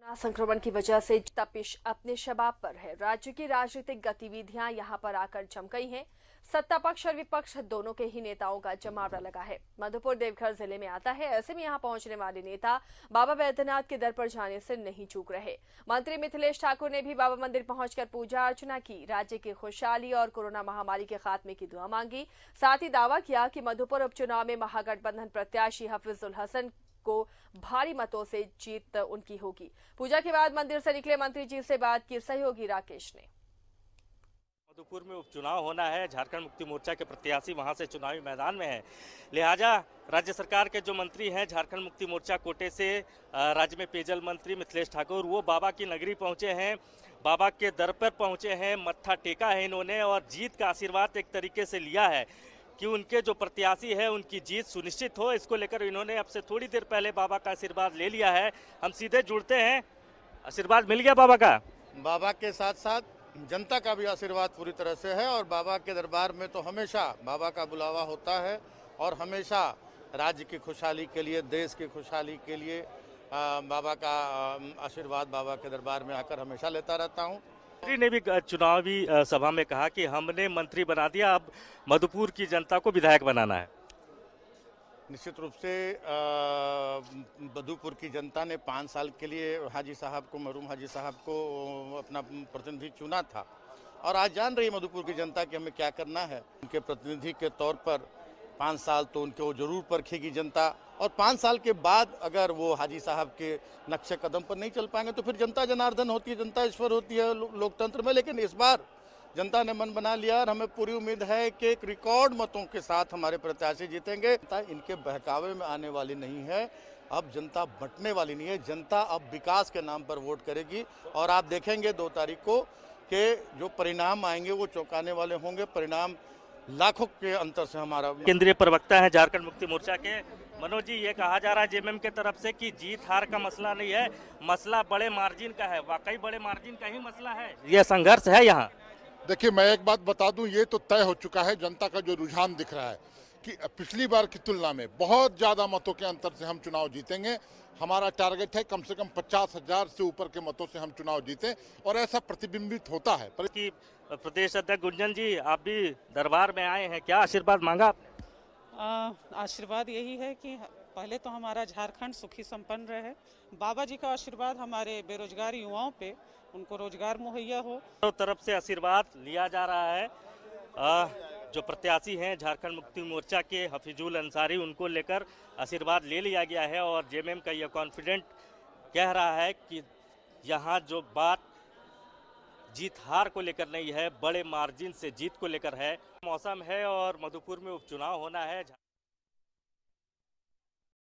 संक्रमण की वजह से तपिश अपने शबाब पर है। राज्य की राजनीतिक गतिविधियां यहां पर आकर जम गई हैं। सत्ता पक्ष और विपक्ष दोनों के ही नेताओं का जमावड़ा लगा है। मधुपुर देवघर जिले में आता है, ऐसे में यहां पहुंचने वाले नेता बाबा बैद्यनाथ के दर पर जाने से नहीं चूक रहे। मंत्री मिथिलेश ठाकुर ने भी बाबा मंदिर पहुंचकर पूजा अर्चना की, राज्य की खुशहाली और कोरोना महामारी के खात्मे की दुआ मांगी। साथ ही दावा किया कि मधुपुर उपचुनाव में महागठबंधन प्रत्याशी हफीजुल हसन को भारी मतों से जीत उनकी होगी। पूजा के बाद मंदिर से निकले मंत्री जी से बात की सहयोगी राकेश ने। मधुपुर में उपचुनाव होना है, झारखंड मुक्ति मोर्चा के प्रत्याशी वहां से चुनावी मैदान में है, लिहाजा राज्य सरकार के जो मंत्री हैं झारखंड मुक्ति मोर्चा कोटे से राज्य में पेयजल मंत्री मिथिलेश ठाकुर, वो बाबा की नगरी पहुंचे हैं, बाबा के दर पर पहुंचे हैं, मत्था टेका है इन्होंने और जीत का आशीर्वाद एक तरीके से लिया है कि उनके जो प्रत्याशी है उनकी जीत सुनिश्चित हो। इसको लेकर इन्होंने अब से थोड़ी देर पहले बाबा का आशीर्वाद ले लिया है। हम सीधे जुड़ते हैं, आशीर्वाद मिल गया बाबा का। बाबा के साथ साथ जनता का भी आशीर्वाद पूरी तरह से है और बाबा के दरबार में तो हमेशा बाबा का बुलावा होता है और हमेशा राज्य की खुशहाली के लिए, देश की खुशहाली के लिए बाबा का आशीर्वाद बाबा के दरबार में आकर हमेशा लेता रहता हूँ। मंत्री ने भी चुनावी सभा में कहा कि हमने मंत्री बना दिया, अब मधुपुर की जनता को विधायक बनाना है। निश्चित रूप से मधुपुर की जनता ने 5 साल के लिए हाजी साहब को, मरहूम हाजी साहब को अपना प्रतिनिधि चुना था और आज जान रही है मधुपुर की जनता कि हमें क्या करना है। उनके प्रतिनिधि के तौर पर 5 साल तो उनको जरूर परखेगी जनता और 5 साल के बाद अगर वो हाजी साहब के नक्शे कदम पर नहीं चल पाएंगे तो फिर जनता जनार्दन होती है, जनता ईश्वर होती है लोकतंत्र में। लेकिन इस बार जनता ने मन बना लिया और हमें पूरी उम्मीद है कि एक रिकॉर्ड मतों के साथ हमारे प्रत्याशी जीतेंगे। जनता इनके बहकावे में आने वाली नहीं है, अब जनता बंटने वाली नहीं है, जनता अब विकास के नाम पर वोट करेगी और आप देखेंगे 2 तारीख को कि जो परिणाम आएंगे वो चौंकाने वाले होंगे। परिणाम लाखों के अंतर से हमारा। केंद्रीय प्रवक्ता है झारखंड मुक्ति मोर्चा के मनोज जी, ये कहा जा रहा है जेएमएम की तरफ से कि जीत हार का मसला नहीं है, मसला बड़े मार्जिन का है। वाकई बड़े मार्जिन का ही मसला है, यह संघर्ष है यहाँ। देखिए, मैं एक बात बता दूं, ये तो तय हो चुका है, जनता का जो रुझान दिख रहा है कि पिछली बार की तुलना में बहुत ज्यादा मतों के अंतर से हम चुनाव जीतेंगे। हमारा टारगेट है कम से कम 50,000 से ऊपर के मतों से हम चुनाव जीतें और ऐसा प्रतिबिंबित होता है। प्रदेश अध्यक्ष गुंजन जी, आप भी दरबार में आए हैं, क्या आशीर्वाद मांगा आपने? आशीर्वाद यही है कि पहले तो हमारा झारखंड सुखी संपन्न रहे। बाबा जी का आशीर्वाद हमारे बेरोजगार युवाओं पे, उनको रोजगार मुहैया हो। तो तरफ से आशीर्वाद लिया जा रहा है। जो प्रत्याशी हैं झारखंड मुक्ति मोर्चा के हफीजुल अंसारी, उनको लेकर आशीर्वाद ले लिया गया है और जेएमएम का यह कॉन्फिडेंट कह रहा है कि यहाँ जो बात जीत हार को लेकर नहीं है, बड़े मार्जिन से जीत को लेकर है। मौसम है और मधुपुर में उपचुनाव होना है।